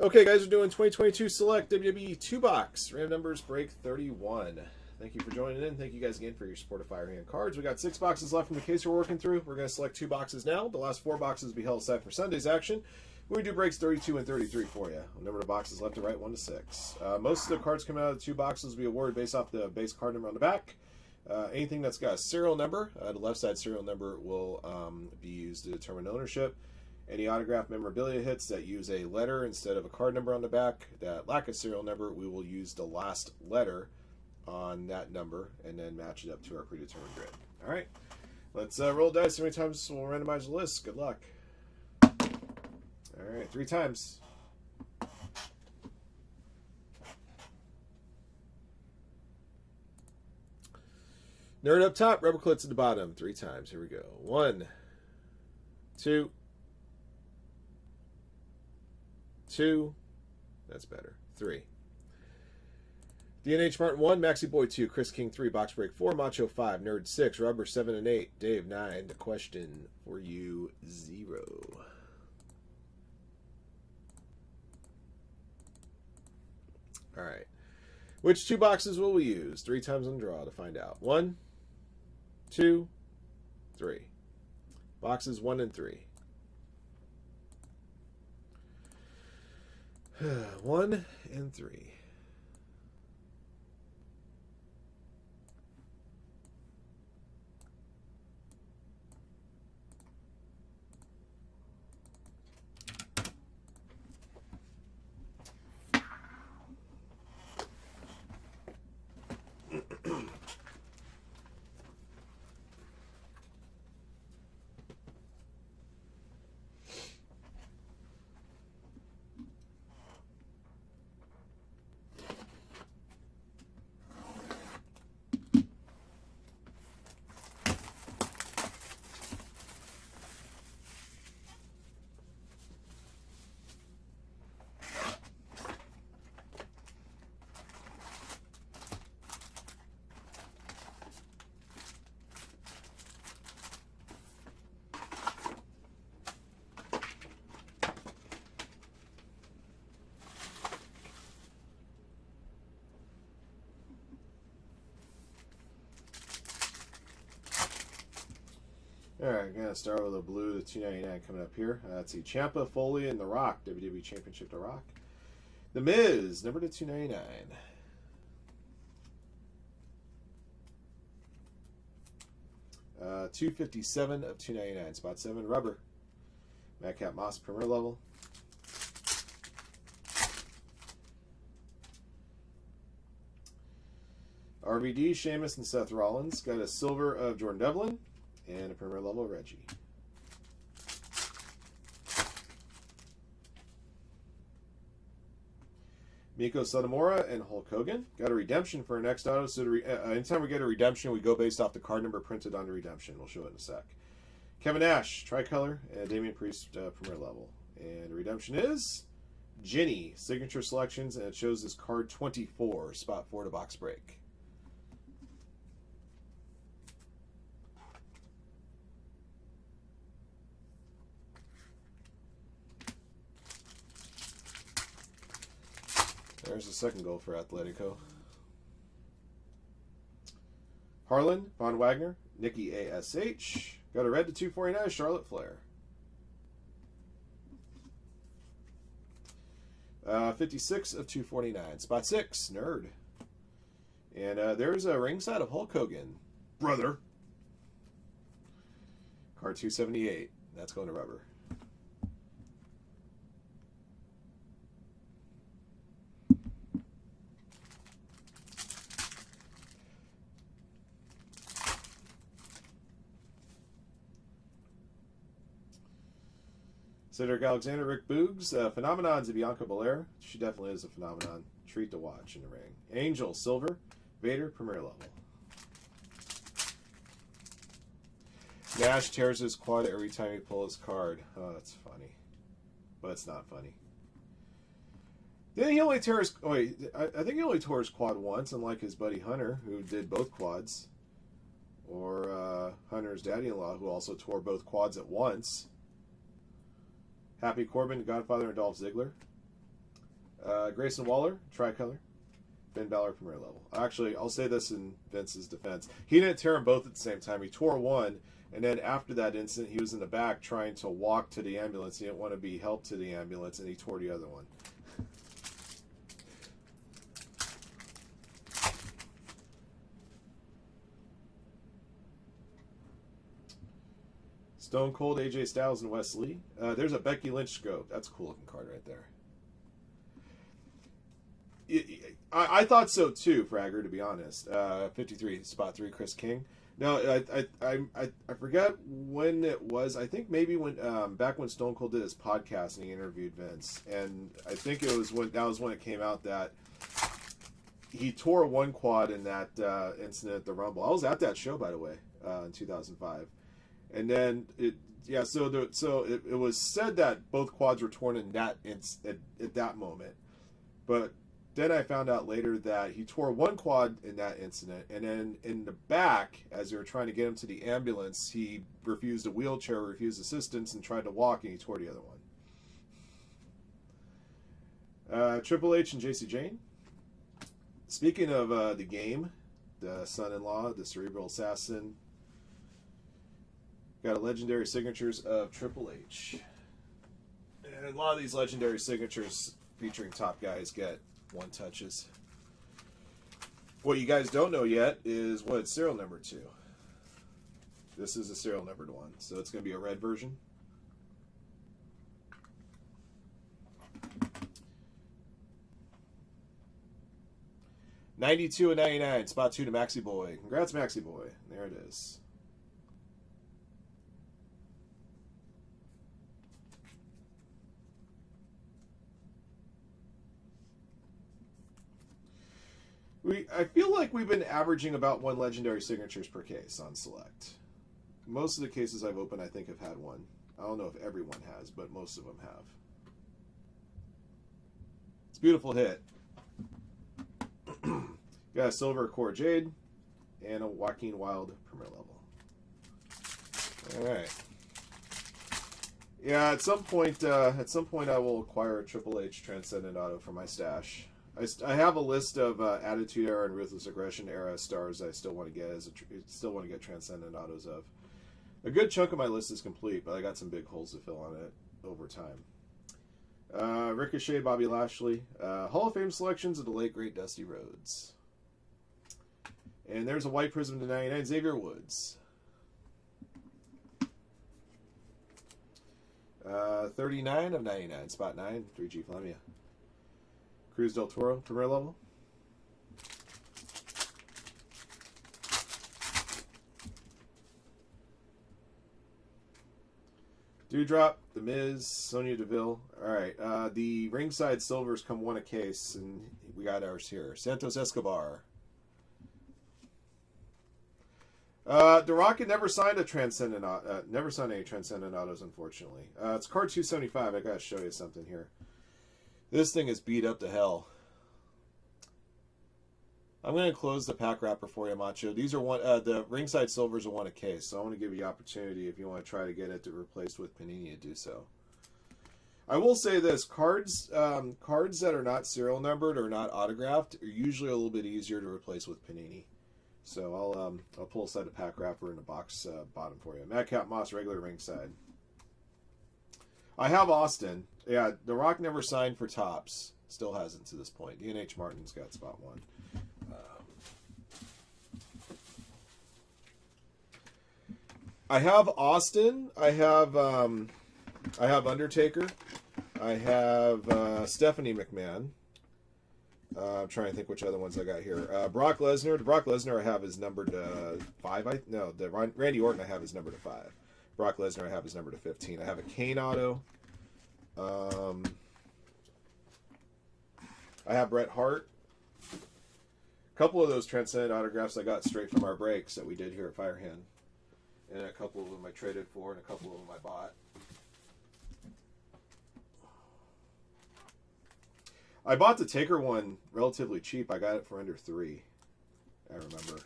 Okay, guys, we're doing 2022 Select WWE 2-box. Random numbers break 31. Thank you for joining in. Thank you guys again for your support of Firehand Cards. We got 6 boxes left from the case we're working through. We're going to select 2 boxes now. The last 4 boxes will be held aside for Sunday's action. We do breaks 32 and 33 for you. Number of boxes left to right, 1 to 6. Most of the cards coming out of the 2 boxes will be awarded based off the base card number on the back. Anything that's got a serial number, the left side serial number will be used to determine ownership. Any autographed memorabilia hits that use a letter instead of a card number on the back that lack a serial number, we will use the last letter on that number and then match it up to our predetermined grid. All right, let's roll dice. How many times we'll randomize the list? Good luck. All right, 3 times. Nerd up top, rubber clits at the bottom. 3 times. Here we go. 1, 2, 2. That's better. 3. DNH Martin 1, Maxi Boy 2, Chris King 3, Box Break 4, Macho 5, Nerd 6, Rubber 7 and 8, Dave 9. The question for you 0. All right. Which 2 boxes will we use? 3 times on draw to find out. 1, 2, 3. Boxes 1 and 3. 1 and 3. All right, I'm going to start with a blue, the $2.99 coming up here. That's the Ciampa, Foley, and The Rock, WWE Championship The Rock. The Miz, number to $2.99. $2.57 of $2.99. Spot 7, Rubber. Madcap Moss, Premier Level. RVD, Sheamus, and Seth Rollins. Got a silver of Jordan Devlin. And a Premier Level Reggie. Miko Satomura and Hulk Hogan. Got a redemption for our next auto. So anytime we get a redemption, we go based off the card number printed on the redemption. We'll show it in a sec. Kevin Nash, Tricolor, and Damian Priest, Premier Level. And the redemption is Ginny, Signature Selections, and it shows this card 24, spot 4 to box break. There's the second goal for Atletico. Harlan, Von Wagner, Nikki ASH. Got a red to 249, Charlotte Flair. 56 of 249. Spot 6, Nerd. And there's a ringside of Hulk Hogan. Brother. Card 278. That's going to Rubber. Cedric Alexander, Rick Boogs, Phenomenons of Bianca Belair. She definitely is a phenomenon. Treat to watch in the ring. Angel, Silver. Vader, Premier Level. Nash tears his quad every time he pulls his card. Oh, that's funny. But it's not funny. Then he only tear his... Oh, wait, I think he only tore his quad once, unlike his buddy Hunter, who did both quads. Or Hunter's daddy-in-law, who also tore both quads at once. Happy Corbin, Godfather, and Dolph Ziggler. Grayson Waller, tricolor. Finn Balor, premier level. Actually, I'll say this in Vince's defense. He didn't tear them both at the same time. He tore one, and then after that incident, he was in the back trying to walk to the ambulance. He didn't want to be helped to the ambulance, and he tore the other one. Stone Cold, AJ Styles, and Wes Lee. There's a Becky Lynch scope. That's a cool looking card right there. I thought so too, Fragger, to be honest. 53, spot 3, Chris King. No, I forget when it was. I think maybe when back when Stone Cold did his podcast and he interviewed Vince, and I think it was when it came out that he tore one quad in that incident at the Rumble. I was at that show, by the way, in 2005. And then it was said that both quads were torn in that at that moment, but then I found out later that he tore one quad in that incident, and then in the back, as they were trying to get him to the ambulance, he refused a wheelchair, refused assistance, and tried to walk, and he tore the other one. Triple H and JC Jane. Speaking of the game, the son-in-law, the cerebral assassin. Got a legendary signatures of Triple H. And a lot of these legendary signatures featuring top guys get one touches. What you guys don't know yet is what it's serial number to. This is a serial numbered one, so it's going to be a red version. $92 and $99, spot 2 to Maxi Boy. Congrats, Maxi Boy. There it is. I feel like we've been averaging about one legendary signatures per case on Select. Most of the cases I've opened, I think, have had one. I don't know if everyone has, but most of them have. It's a beautiful hit. Got a silver Core Jade and a Joaquin Wild premier level. All right. Yeah, at some point I will acquire a Triple H Transcendent Auto for my stash. I have a list of Attitude Era and Ruthless Aggression Era stars I still want to get Transcendent Autos of. A good chunk of my list is complete, but I got some big holes to fill on it over time. Ricochet, Bobby Lashley. Hall of Fame selections of the late, great Dusty Rhodes. And there's a White Prism to 99, Xavier Woods. 39 of 99, spot 9, 3G Flamia. Cruz del Toro, premier level. Dewdrop, The Miz, Sonya Deville. All right, the ringside silvers come one a case, and we got ours here. Santos Escobar. The Rocket never signed a Transcendent, never signed any Transcendent Autos, unfortunately. It's card 275. I gotta show you something here. This thing is beat up to hell. I'm going to close the pack wrapper for you, Macho. These are the ringside silvers are one a case, so I want to give you the opportunity if you want to try to get it to replace with Panini to do so. I will say this: cards that are not serial numbered or not autographed are usually a little bit easier to replace with Panini. So I'll pull aside the pack wrapper in the box bottom for you. Madcap Moss, regular ringside. I have Austin. Yeah, The Rock never signed for Topps. Still hasn't to this point. D&H Martin's got spot 1. I have Austin. I have Undertaker. I have Stephanie McMahon. I'm trying to think which other ones I got here. Brock Lesnar. The Brock Lesnar I have is numbered to 5. The Randy Orton I have is numbered to 5. Brock Lesnar I have is numbered to 15. I have a Kane auto. I have Bret Hart. A couple of those Transcendent autographs I got straight from our breaks that we did here at Firehand. And a couple of them I traded for, and a couple of them I bought. I bought the Taker one relatively cheap. I got it for under 3. I remember.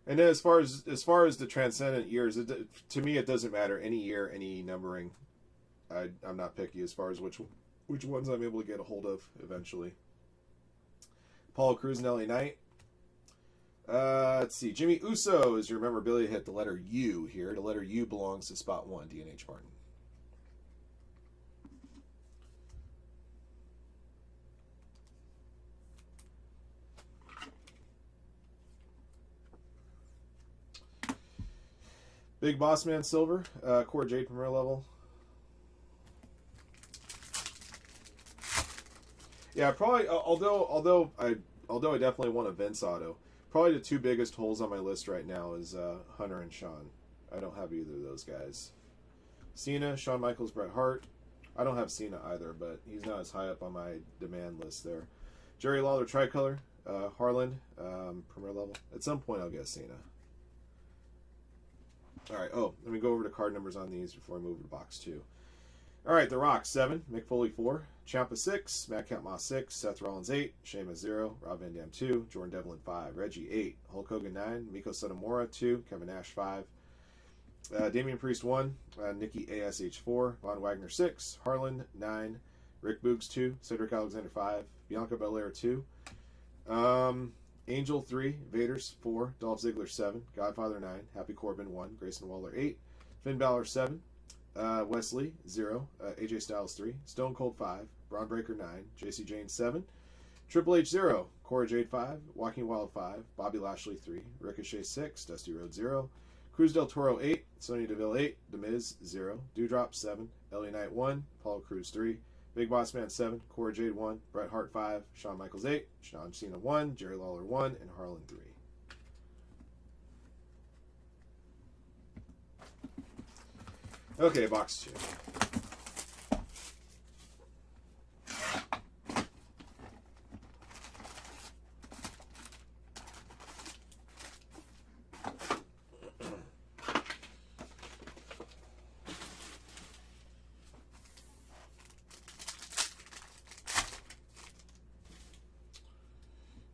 And then as far as the Transcendent years, to me it doesn't matter any year, any numbering. I'm not picky as far as which ones I'm able to get a hold of eventually. Apollo Crews and LA Knight. Let's see. Jimmy Uso is your memorabilia hit. The letter U here. The letter U belongs to spot 1, D&H Martin. Big Boss Man Silver. Core Jade Premier level. Yeah, probably. Although I definitely want a Vince auto. Probably the 2 biggest holes on my list right now is Hunter and Shawn. I don't have either of those guys. Cena, Shawn Michaels, Bret Hart. I don't have Cena either, but he's not as high up on my demand list there. Jerry Lawler Tricolor, Harlan, Premier level. At some point I'll get Cena. All right. Oh, let me go over the card numbers on these before I move to box 2. All right, The Rock 7, Mick Foley 4, Ciampa 6, Madcap Moss 6, Seth Rollins 8, Sheamus 0, Rob Van Dam 2, Jordan Devlin 5, Reggie 8, Hulk Hogan 9, Miko Satomura 2, Kevin Nash 5, Damian Priest 1, Nikki ASH 4, Von Wagner 6, Harlan 9, Rick Boogs 2, Cedric Alexander 5, Bianca Belair 2, Angel 3, Vader's 4, Dolph Ziggler 7, Godfather 9, Happy Corbin 1, Grayson Waller 8, Finn Balor 7, Wesley 0, AJ Styles 3, Stone Cold 5, Braun Breaker 9, JC Jane 7, Triple H 0, Cora Jade 5, Joaquin Wild 5, Bobby Lashley 3, Ricochet 6, Dusty Rhodes 0, Cruz Del Toro 8, Sonya Deville 8, The Miz 0, Dewdrop 7, LA Knight 1, Apollo Crews 3, Big Boss Man 7, Cora Jade 1, Bret Hart 5, Shawn Michaels 8, John Cena 1, Jerry Lawler 1, and Harlan 3. Okay, box 2.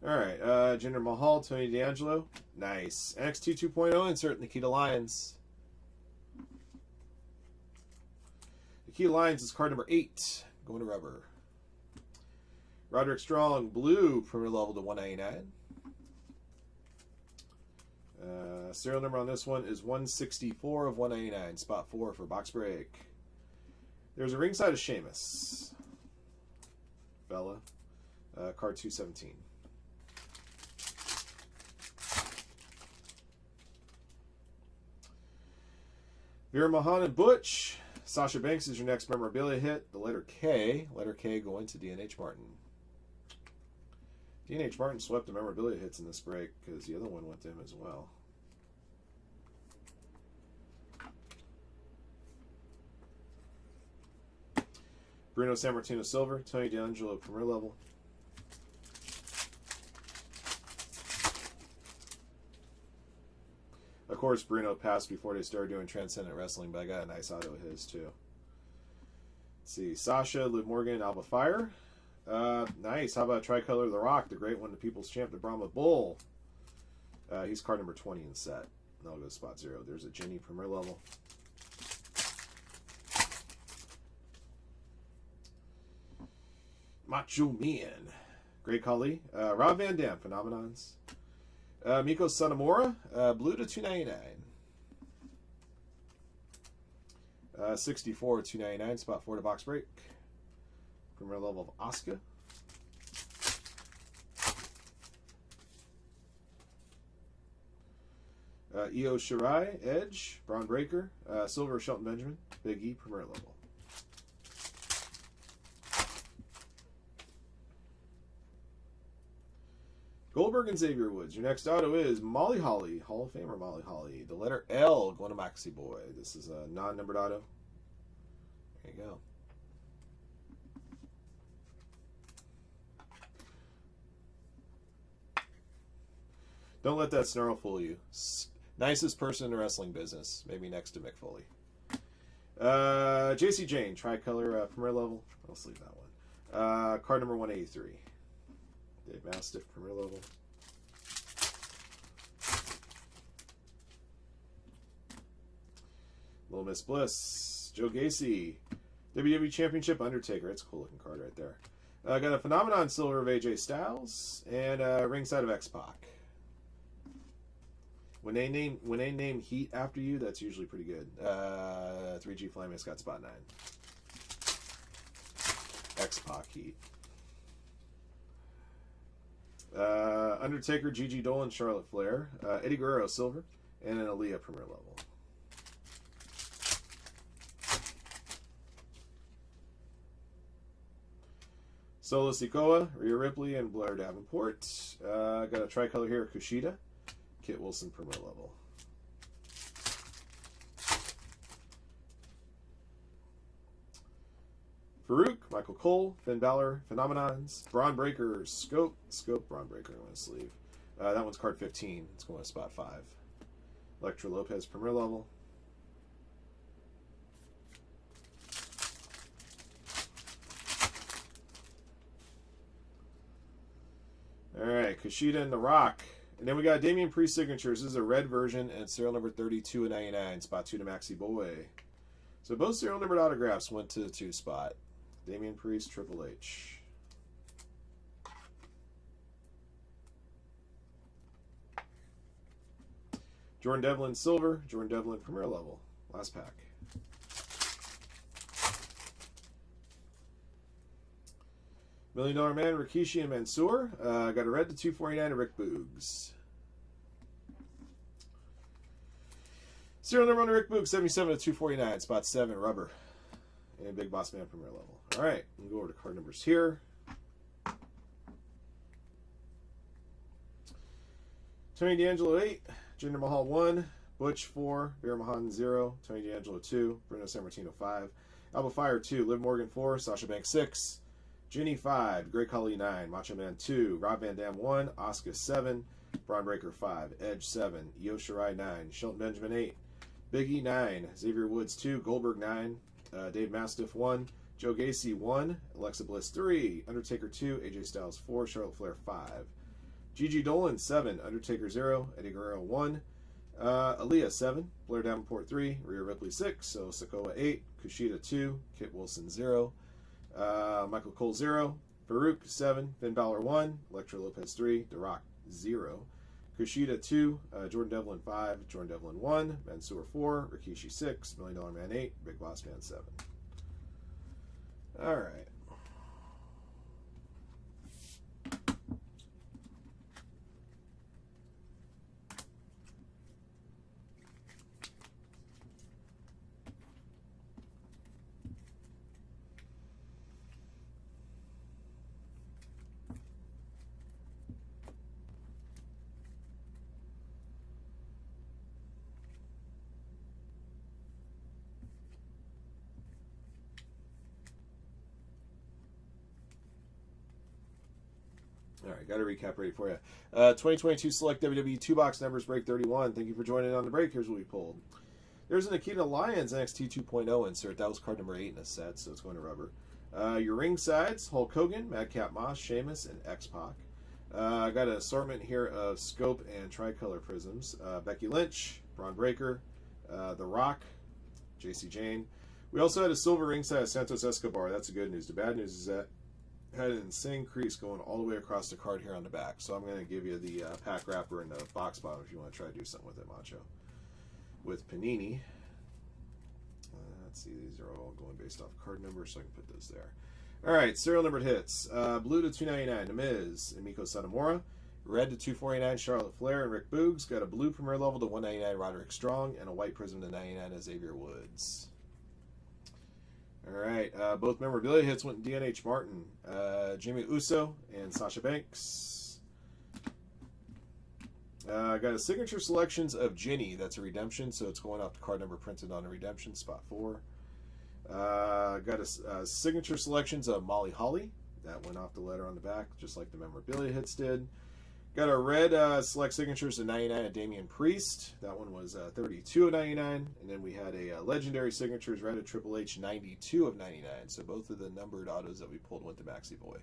All right, Jinder Mahal, Tony D'Angelo. Nice. NXT 2.0 insert Nikita Lyons. Nikita Lyons is card number 8. Going to rubber. Roderick Strong, blue, Premier level to 199. Serial number on this one is 164 of 199. Spot 4 for box break. There's a ringside of Sheamus. Bella. Card 217. Veer Mahan and Butch. Sasha Banks is your next memorabilia hit. The letter K. Letter K going to D&H Martin. D&H Martin swept the memorabilia hits in this break because the other one went to him as well. Bruno Sammartino Silver. Tony D'Angelo Premier level. Of course, Bruno passed before they started doing Transcendent Wrestling, but I got a nice auto of his, too. Let's see. Sasha, Liv Morgan, Alba Fire. Nice. How about Tricolor The Rock, the great one, the People's Champ, the Brahma Bull. He's card number 20 in set. That'll go to spot 0. There's a Ginny Premier level. Macho Man. Great Khali. Rob Van Dam, Phenomenons. Miko Satomura, blue to 299. 64 299, spot 4 to box break. Premier level of Asuka. Io Shirai, Edge, Braun Breaker, silver Shelton Benjamin, Big E, Premier level. Goldberg and Xavier Woods. Your next auto is Molly Holly, Hall of Famer Molly Holly. The letter L going to Maxi Boy. This is a non-numbered auto. There you go. Don't let that snarl fool you. Nicest person in the wrestling business, maybe next to Mick Foley. JC Jane, tricolor Premier level. I'll leave that one. Card number 183. Dave Mastiff, Premier level. Little Miss Bliss, Joe Gacy, WWE Championship Undertaker. It's a cool looking card right there. Got a Phenomenon Silver of AJ Styles and ringside of X-Pac. When they name Heat after you, that's usually pretty good. 3G Flame's got spot 9. X-Pac Heat. Undertaker, Gigi Dolan, Charlotte Flair, Eddie Guerrero Silver, and an Aaliyah Premier Level. Solo Sikoa, Rhea Ripley, and Blair Davenport. Got a tricolor here, Kushida, Kit Wilson Premier Level. Farouk, Michael Cole, Finn Balor, Phenomenons, Braun Breaker, Scope, Braun Breaker on his sleeve. That one's card 15. It's going to spot 5. Elektra Lopez Premier Level. Alright, Kushida and The Rock. And then we got Damian Priest signatures. This is a red version and serial number 32 of 99. Spot 2 to Maxi Boy. So both serial numbered autographs went to the 2 spot. Damian Priest, Triple H. Jordan Devlin Silver, Jordan Devlin Premier Level. Last pack. $1 Million Man, Rikishi and Mansoor. Got a red to 249 of Rick Boogs. Serial number on Rick Boogs, 77 to 249. Spot 7, rubber. And Big Boss Man Premier Level. All right, we'll go over to card numbers here. Tony D'Angelo 8, Jinder Mahal 1, Butch 4, Veer Mahan 0, Tony D'Angelo 2, Bruno Sammartino 5, Alba Fire 2, Liv Morgan 4, Sasha Banks 6, Ginny 5, Great Khali 9, Macho Man 2, Rob Van Dam 1, Asuka 7, Braun Breaker 5, Edge 7, Io Shirai 9, Shelton Benjamin 8, Big E 9, Xavier Woods 2, Goldberg 9, Dave Mastiff 1, Joe Gacy 1, Alexa Bliss 3, Undertaker 2, AJ Styles 4, Charlotte Flair 5, Gigi Dolan 7, Undertaker 0, Eddie Guerrero 1, Aaliyah 7, Blair Davenport 3, Rhea Ripley 6, so Sikoa 8, Kushida 2, Kit Wilson 0, Michael Cole 0, Farouk 7, Finn Balor 1, Elektra Lopez 3, The Rock 0, Kushida 2, Jordan Devlin 5, Jordan Devlin 1, Mansoor 4, Rikishi 6, $1 Million Man 8, Big Boss Man 7. All right. All right, got a recap ready for you. 2022 Select WWE 2-box numbers break 31. Thank you for joining on the break. Here's what we pulled. There's an Akita Lyons NXT 2.0 insert. That was card number 8 in a set, so it's going to rubber. Your ring sides, Hulk Hogan, Madcap Moss, Sheamus, and X-Pac. I got an assortment here of Scope and Tricolor Prisms. Becky Lynch, Braun Breaker, The Rock, JC Jane. We also had a silver ringside Santos Escobar. That's the good news. The bad news is that had an insane crease going all the way across the card here on the back. So I'm going to give you the pack wrapper and the box bottom if you want to try to do something with it, Macho. With Panini. Let's see, these are all going based off card numbers, so I can put those there. All right, serial numbered hits. Blue to 299, The Miz and Miko Satomura. Red to 249, Charlotte Flair and Rick Boogs. Got a blue Premier Level to 199, Roderick Strong. And a white Prism to 99, Xavier Woods. All right, both memorabilia hits went to DNH Martin, Jimmy Uso, and Sasha Banks. Got a signature selections of Ginny. That's a redemption, so it's going off the card number printed on a redemption, spot 4. Got a signature selections of Molly Holly. That went off the letter on the back, just like the memorabilia hits did. Got a red select signatures of 99 of Damian Priest. That one was 32 of 99. And then we had a legendary signatures red of Triple H 92 of 99. So both of the numbered autos that we pulled went to Maxi Boy.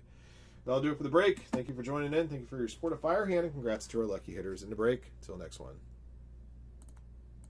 That'll do it for the break. Thank you for joining in. Thank you for your support of Firehand. And congrats to our lucky hitters in the break. Until next one.